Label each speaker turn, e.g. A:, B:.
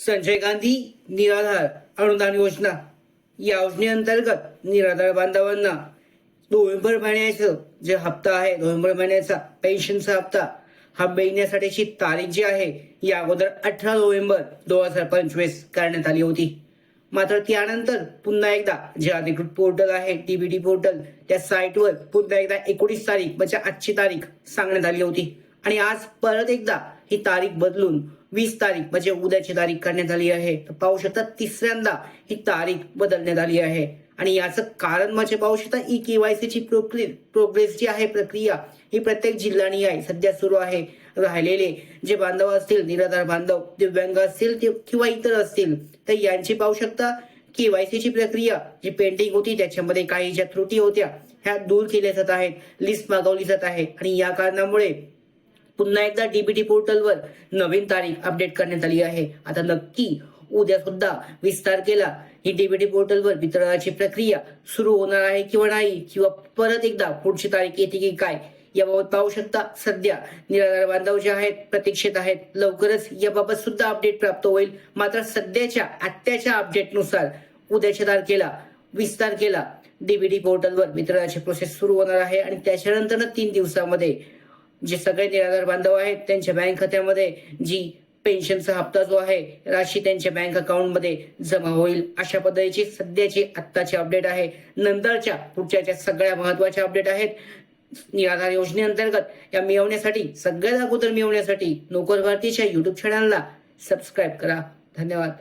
A: संजय गांधी निराधार अनुदान योजना या योजनेअंतर्गत निराधार बांधवांना नोव्हेंबर महिन्याचं जे हप्ता आहे, नोव्हेंबर महिन्याचा पेन्शनचा हप्ता हा मिळण्यासाठीची तारीख जी आहे या अगोदर 18 नोव्हेंबर 2025 करण्यात आली होती. मात्र त्यानंतर पुन्हा एकदा जे अधिकृत पोर्टल आहे टीबीडी पोर्टल, त्या साईटवर पुन्हा एकदा 19 तारीख म्हणजे आजची तारीख सांगण्यात आली होती आणि आज परत एकदा ही तारीख बदलून 20 तारीख म्हणजे उद्याची तारीख करण्यात आली आहे. तर पाहू शकता तिसऱ्यांदा ही तारीख बदलण्यात आली आहे आणि याचं कारण म्हणजे पाहू शकता ई-केवायसी ची प्रोग्रेस जी आहे प्रक्रिया ही प्रत्येक जिल्ह्यानी सध्या सुरू आहे. राहिलेले जे बांधव असतील, निराधार बांधव, दिव्यांग असतील किंवा इतर असतील, तर यांची पाहू शकता केवायसी ची प्रक्रिया जी पेंडिंग होती त्याच्यामध्ये काही ज्या त्रुटी होत्या ह्या दूर केल्या जात आहेत, लिस्ट मागवली जात आहे आणि या कारणामुळे पुन्हा एकदा डीबीटी पोर्टलवर नवीन तारीख अपडेट करण्यात आली आहे. आता नक्की उद्या सुद्धा 20 तारखेला ही डीबीटी पोर्टलवर वितरणाची प्रक्रिया सुरू होणार आहे किंवा नाही, किंवा परत एकदा पुढची तारीख येते की काय, याबाबत पाहू शकता सध्या निराधार बांधव जे आहेत प्रतीक्षेत आहेत. लवकरच याबाबत सुद्धा अपडेट प्राप्त होईल. मात्र सध्याच्या आत्ताच्या अपडेटनुसार उद्याच्या तारखेला 20 तारखेला डीबीटी पोर्टलवर वितरणाची प्रोसेस सुरू होणार आहे आणि त्याच्यानंतर 3 दिवसामध्ये जे सगळे निराधार बांधव आहेत त्यांच्या बँक खात्यामध्ये जी पेन्शनचा हप्ता जो आहे राशी त्यांच्या बँक अकाउंटमध्ये जमा होईल. अशा पद्धतीची सध्याची आत्ताची अपडेट आहे. नंतरच्या पुढच्या सगळ्या महत्वाच्या अपडेट आहेत निराधार योजनेअंतर्गत. या मिळवण्यासाठी सगळ्यात अगोदर मिळवण्यासाठी नोकर भारतीच्या YouTube चॅनलला सबस्क्राईब करा. धन्यवाद.